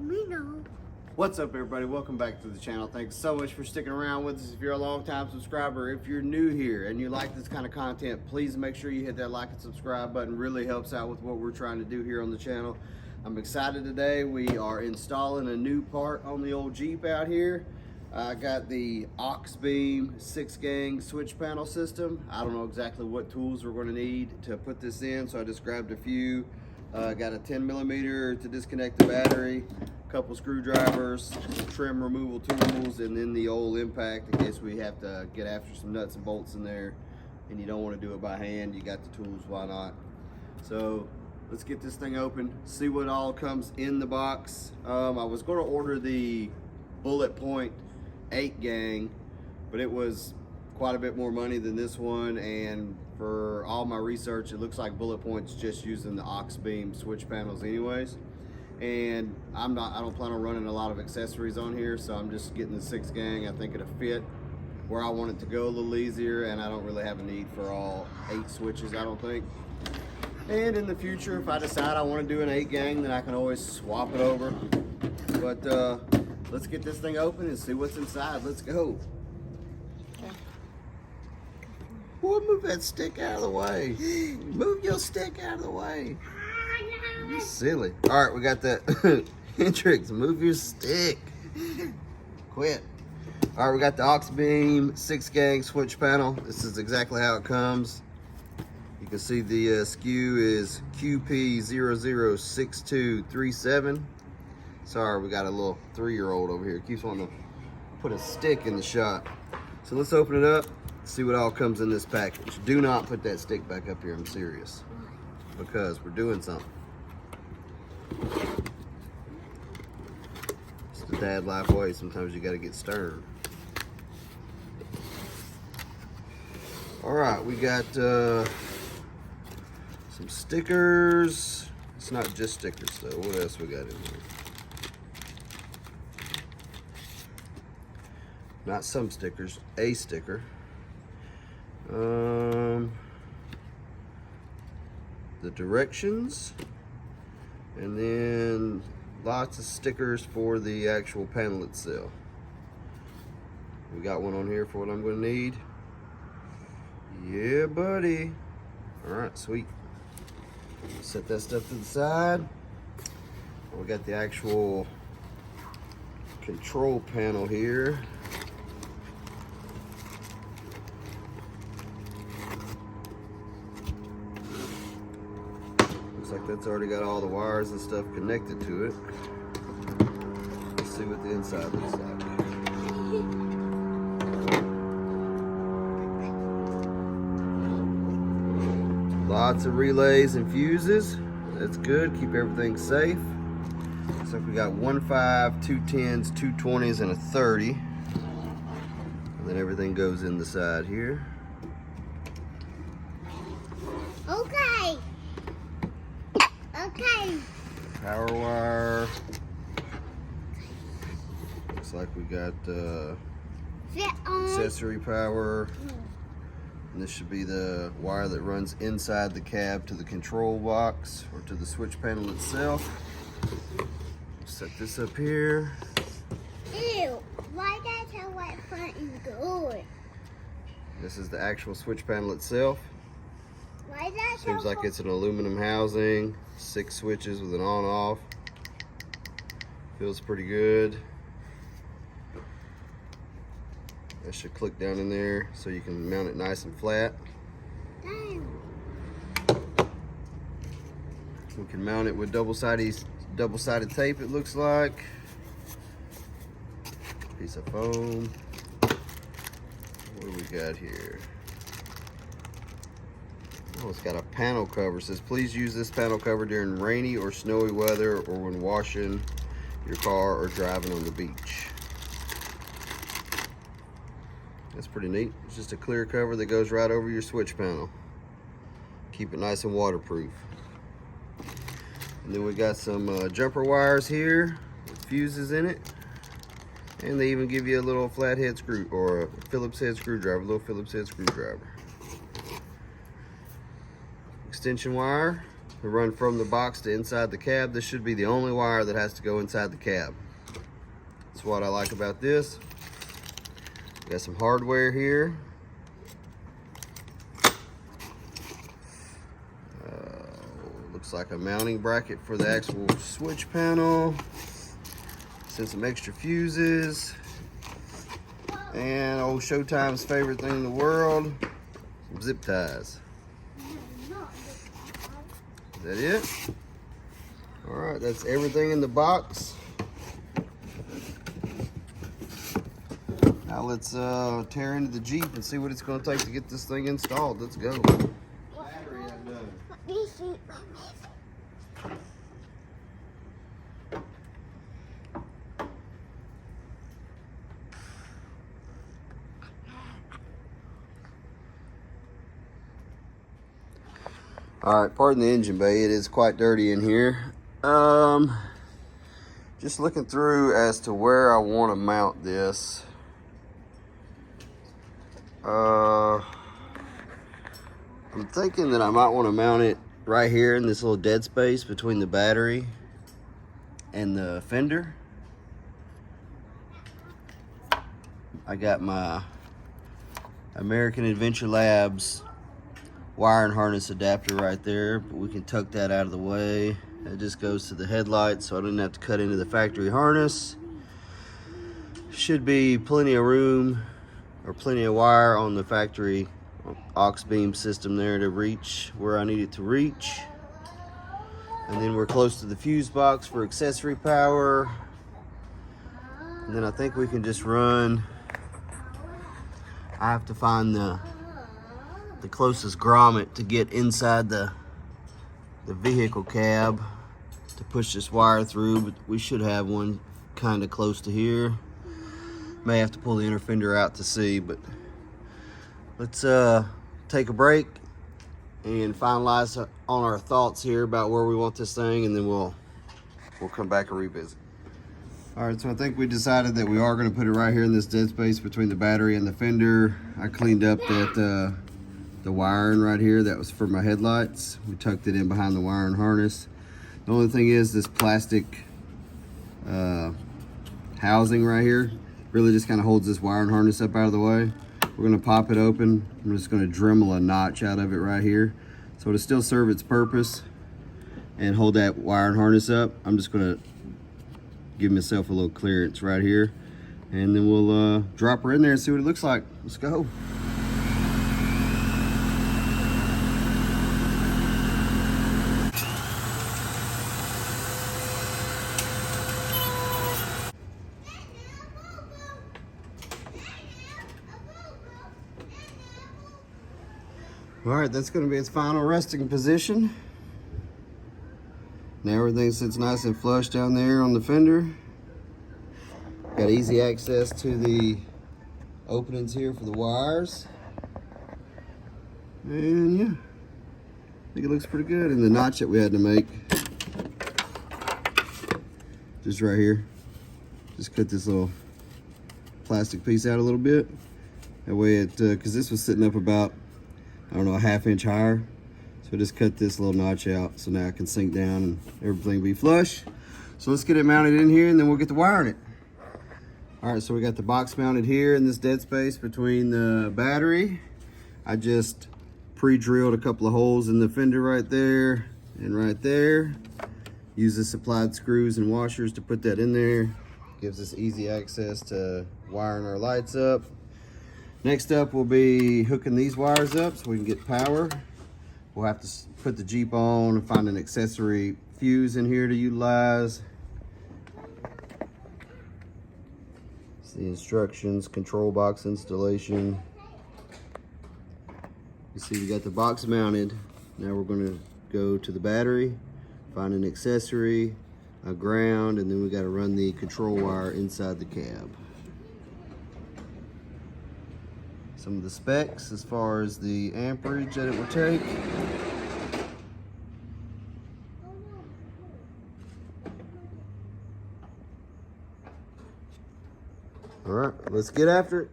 Me know. What's up, everybody? Welcome back to the channel. Thanks so much for sticking around with us. If you're a long-time subscriber, if you're new here and you like this kind of content, please make sure you hit that like and subscribe button. Really helps out with what we're trying to do here on the channel. I'm excited today. We are installing a new part on the old Jeep out here. I got the Auxbeam 6-gang switch panel system. I don't know exactly what tools we're going to need to put this in, so I just grabbed a few. Got a 10mm to disconnect the battery, a couple screwdrivers, some trim removal tools, and then the old impact in case we have to get after some nuts and bolts in there and you don't want to do it by hand. You got the tools, why not? So let's get this thing open, see what all comes in the box. I was going to order the bullet point 8-gang, but it was quite a bit more money than this one, and for all my research it looks like bullet point's just using the Auxbeam switch panels anyways, and I don't plan on running a lot of accessories on here, so I'm just getting the 6-gang. I think it'll fit where I want it to go a little easier, and I don't really have a need for all 8 switches, I don't think. And in the future, if I decide I want to do an 8-gang, then I can always swap it over. But let's get this thing open and see what's inside. Let's go. Boy, move that stick out of the way. Move your stick out of the way. You silly. All right, we got that. Hendrix, move your stick. Quit. All right, we got the Auxbeam 6-gang switch panel. This is exactly how it comes. You can see the SKU is QP006237. Sorry, we got a little 3-year-old over here. Keeps wanting to put a stick in the shot. So let's open it up. See what all comes in this package. Do not put that stick back up here, I'm serious, because we're doing something. It's the dad life way. Sometimes you got to get stern. All right, we got some stickers. It's not just stickers though. What else we got in here? Not some stickers, a sticker. The directions, and then lots of stickers for the actual panel itself. We got one on here for what I'm going to need. Yeah, buddy. All right, sweet. Set that stuff to the side. We got the actual control panel here. Looks like that's already got all the wires and stuff connected to it. Let's see what the inside looks like. Lots of relays and fuses. That's good. Keep everything safe. Looks like we got 1 5, 2 10s, 2 20s, and a 30. And then everything goes in the side here. Okay. Okay. Power wire. Looks like we got accessory power. And this should be the wire that runs inside the cab to the control box or to the switch panel itself. Set this up here. Ew, why does it what front and door? This is the actual switch panel itself. Why does Seems like it's an aluminum housing, 6 switches with an on-off. Feels pretty good. That should click down in there so you can mount it nice and flat. Damn. We can mount it with double-sided tape, it looks like. Piece of foam. What do we got here? Oh, it's got a panel cover. It says, please use this panel cover during rainy or snowy weather or when washing your car or driving on the beach. That's pretty neat. It's just a clear cover that goes right over your switch panel. Keep it nice and waterproof. And then we got some jumper wires here with fuses in it. And they even give you a little flathead screw or a Phillips head screwdriver, a little Phillips head screwdriver. Extension wire to run from the box to inside the cab. This should be the only wire that has to go inside the cab. That's what I like about this. Got some hardware here. Looks like a mounting bracket for the actual switch panel. Send some extra fuses. And old Showtime's favorite thing in the world, some zip ties. Is that it? All right, that's everything in the box. Now let's tear into the Jeep and see what it's going to take to get this thing installed. Let's go. Battery undone. Let me see. All right, pardon the engine bay. It is quite dirty in here. Just looking through as to where I want to mount this. I'm thinking that I might want to mount it right here in this little dead space between the battery and the fender. I got my American Adventure Labs wire and harness adapter right there, but we can tuck that out of the way. It just goes to the headlights, so I don't have to cut into the factory harness. Should be plenty of room or plenty of wire on the factory Auxbeam system there to reach where I need it to reach. And then we're close to the fuse box for accessory power. And then I think we can just run. I have to find the closest grommet to get inside the vehicle cab to push this wire through, but we should have one kind of close to here. May have to pull the inner fender out to see, but let's take a break and finalize on our thoughts here about where we want this thing, and then we'll come back and revisit. All right, so I think we decided that we are going to put it right here in this dead space between the battery and the fender. I cleaned up that the wiring right here that was for my headlights. We tucked it in behind the wire and harness. The only thing is this plastic housing right here really just kind of holds this wire and harness up out of the way. We're going to pop it open. I'm just going to Dremel a notch out of it right here, so to still serve its purpose and hold that wire and harness up. I'm just going to give myself a little clearance right here, and then we'll drop her in there and see what it looks like. Let's go. All right, that's going to be its final resting position. Now everything sits nice and flush down there on the fender. Got easy access to the openings here for the wires. And yeah, I think it looks pretty good. And the notch that we had to make, just right here. Just cut this little plastic piece out a little bit. That way it, because this was sitting up about, I don't know, a ½ inch higher. So I just cut this little notch out so now I can sink down and everything will be flush. So let's get it mounted in here and then we'll get the wire in it. All right, so we got the box mounted here in this dead space between the battery. I just pre-drilled a couple of holes in the fender right there and right there. Use the supplied screws and washers to put that in there. Gives us easy access to wiring our lights up. Next up, we'll be hooking these wires up so we can get power. We'll have to put the Jeep on and find an accessory fuse in here to utilize. It's the instructions, control box installation. You see we got the box mounted. Now we're going to go to the battery, find an accessory, a ground, and then we got to run the control wire inside the cab. Some of the specs as far as the amperage that it will take. All right, let's get after it.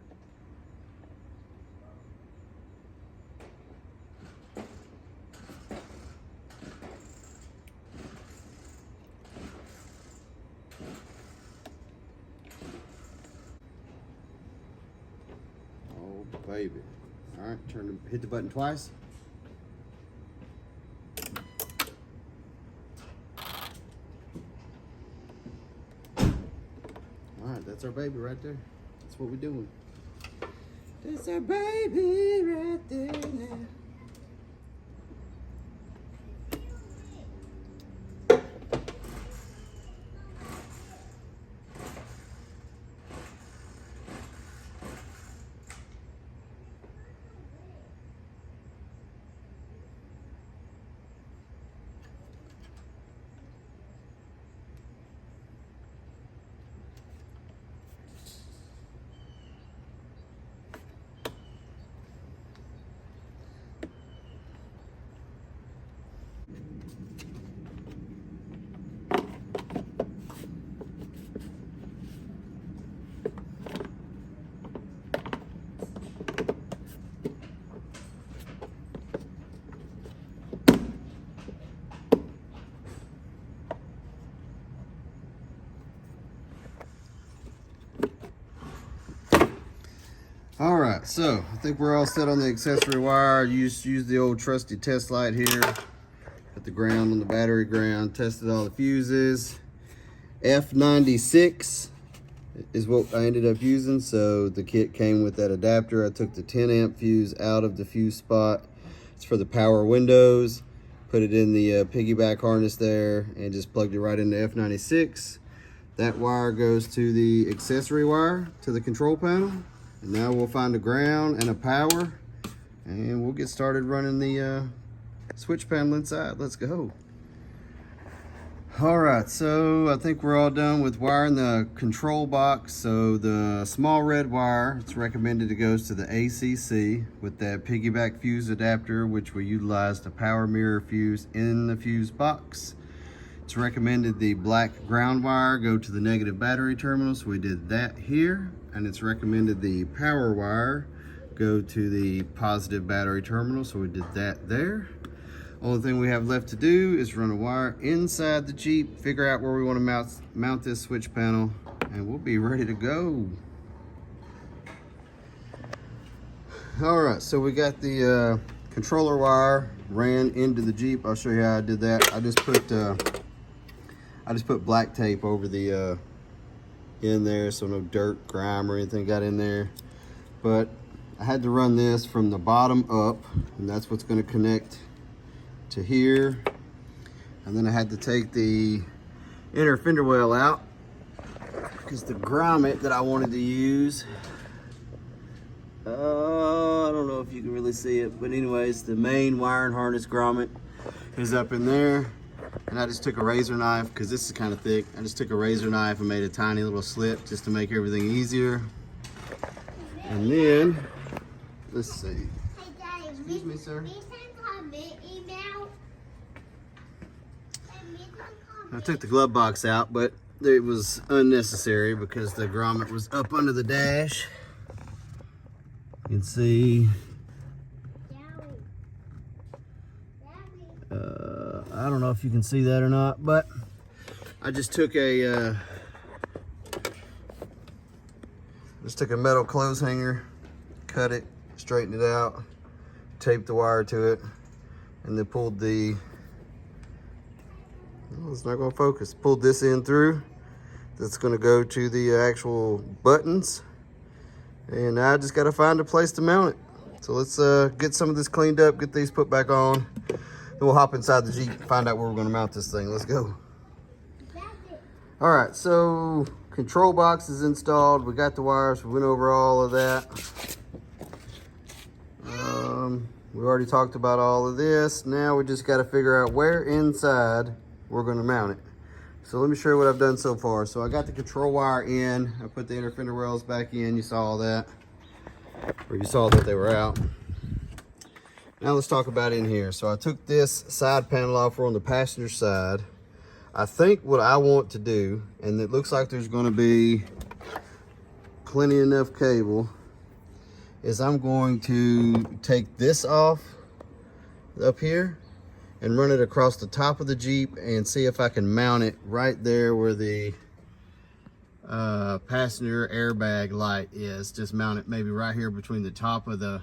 baby. All right, hit the button twice. All right, that's our baby right there. That's what we're doing. That's our baby right there now. All right, so I think we're all set on the accessory wire. Use the old trusty test light here. Put the ground on the battery ground, tested all the fuses. F96 is what I ended up using. So the kit came with that adapter. I took the 10 amp fuse out of the fuse spot. It's for the power windows. Put it in the piggyback harness there and just plugged it right into F96. That wire goes to the accessory wire to the control panel. And now we'll find a ground and a power, and we'll get started running the switch panel inside. Let's go. All right, so I think we're all done with wiring the control box. So the small red wire, it's recommended it goes to the ACC with that piggyback fuse adapter, which we utilize the power mirror fuse in the fuse box. It's recommended the black ground wire go to the negative battery terminal, so we did that here. And it's recommended the power wire go to the positive battery terminal, so we did that there. Only thing we have left to do is run a wire inside the Jeep, figure out where we want to mount this switch panel, and we'll be ready to go. All right, so we got the controller wire ran into the Jeep. I'll show you how I did that. I just put black tape over the in there so no dirt, grime, or anything got in there. But I had to run this from the bottom up, and that's what's going to connect to here. And then I had to take the inner fender well out because the grommet that I wanted to use, I don't know if you can really see it, but anyways, the main wire and harness grommet is up in there. And I just took a razor knife, because this is kind of thick. I just took a razor knife and made a tiny little slit just to make everything easier. And then, let's see. Hey, Daddy, Excuse me, sir. I took the glove box out, but it was unnecessary because the grommet was up under the dash. You can see. I don't know if you can see that or not, but I just took a metal clothes hanger, cut it, straightened it out, taped the wire to it, and then pulled the, oh, it's not going to focus, pulled this in through. That's going to go to the actual buttons, and I just got to find a place to mount it. So let's get some of this cleaned up, get these put back on. Then we'll hop inside the Jeep and find out where we're going to mount this thing. Let's go. All right, so control box is installed. We got the wires. We went over all of that. We already talked about all of this. Now we just got to figure out where inside we're going to mount it. So let me show you what I've done so far. So I got the control wire in. I put the inner fender wells back in. You saw all that. Or you saw that they were out. Now let's talk about in here. So I took this side panel off. We're on the passenger side. I think what I want to do, and it looks like there's going to be plenty enough cable, is I'm going to take this off up here and run it across the top of the Jeep and see if I can mount it right there where the passenger airbag light is. Just mount it maybe right here between the top of the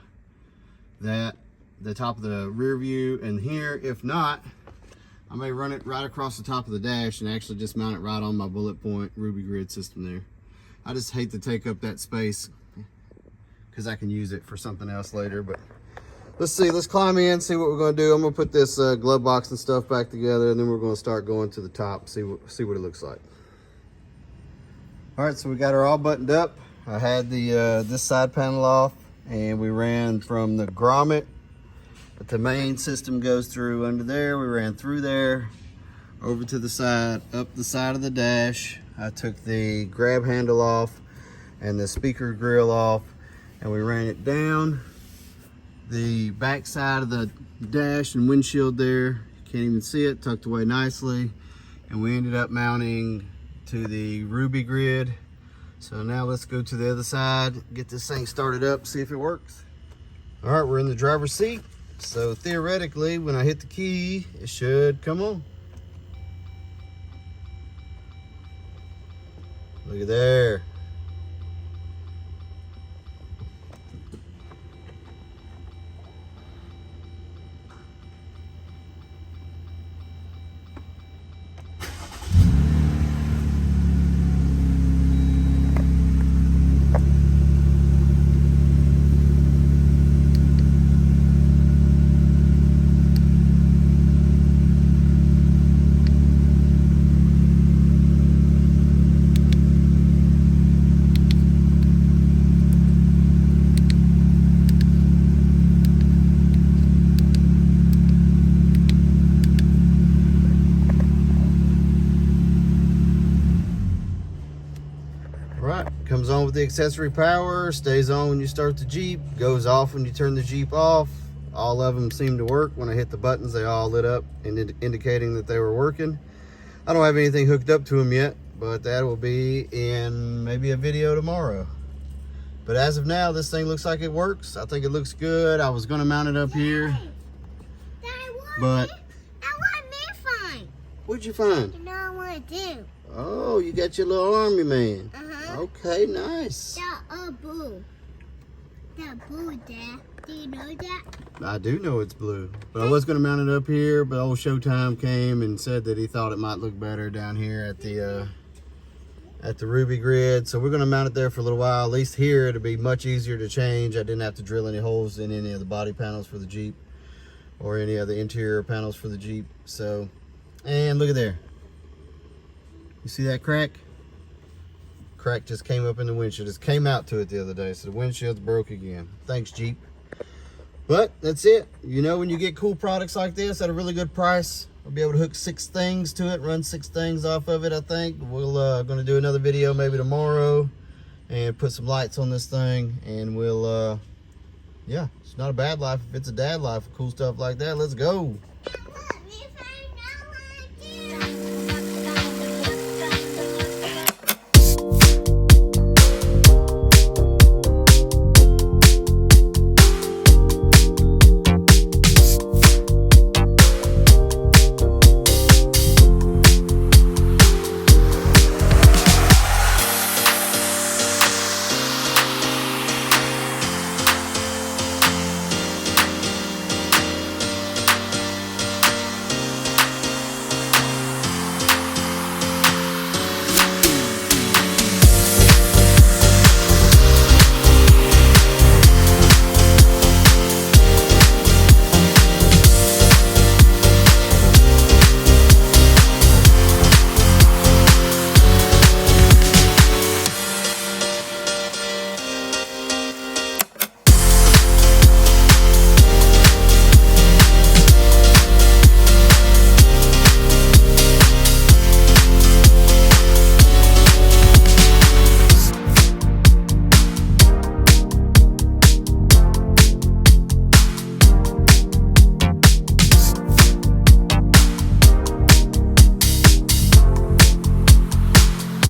top of the rear view and here. If not, I may run it right across the top of the dash and actually just mount it right on my bullet point Ruby grid system there. I just hate to take up that space because I can use it for something else later. But let's see, let's climb in, see what we're going to do. I'm going to put this glove box and stuff back together, and then we're going to start going to the top, see what it looks like. All right, so we got her all buttoned up. I had the this side panel off, and we ran from the grommet that the main system goes through under there. We ran through there, over to the side, up the side of the dash. I took the grab handle off and the speaker grill off, and we ran it down the back side of the dash and windshield there. You can't even see it, tucked away nicely. And we ended up mounting to the Ruby grid. So now let's go to the other side, get this thing started up, see if it works. All right, we're in the driver's seat. So theoretically, when I hit the key, it should come on. Look at there. Comes on with the accessory power, stays on when you start the Jeep, goes off when you turn the Jeep off. All of them seem to work. When I hit the buttons, they all lit up, indicating that they were working. I don't have anything hooked up to them yet, but that will be in maybe a video tomorrow. But as of now, this thing looks like it works. I think it looks good. I was going to mount it up here, but I want me find. What'd you find? You know what I want to do. Oh, you got your little army man. Uh-huh. Okay, nice. That blue. That blue, Dad. Do you know that? I do know it's blue. But I was going to mount it up here, but old Showtime came and said that he thought it might look better down here at the Ruby grid. So we're going to mount it there for a little while. At least here, it'll be much easier to change. I didn't have to drill any holes in any of the body panels for the Jeep or any of the interior panels for the Jeep. So, and look at there. You see that crack? Crack just came up in the windshield. Just came out to it the other day, so the windshield's broke again. Thanks, Jeep. But that's it. You know, when you get cool products like this at a really good price, I'll be able to hook 6 things to it, run 6 things off of it, I think. We'll going to do another video maybe tomorrow and put some lights on this thing, and we'll yeah, it's not a bad life if it's a dad life. Cool stuff like that. Let's go. Look.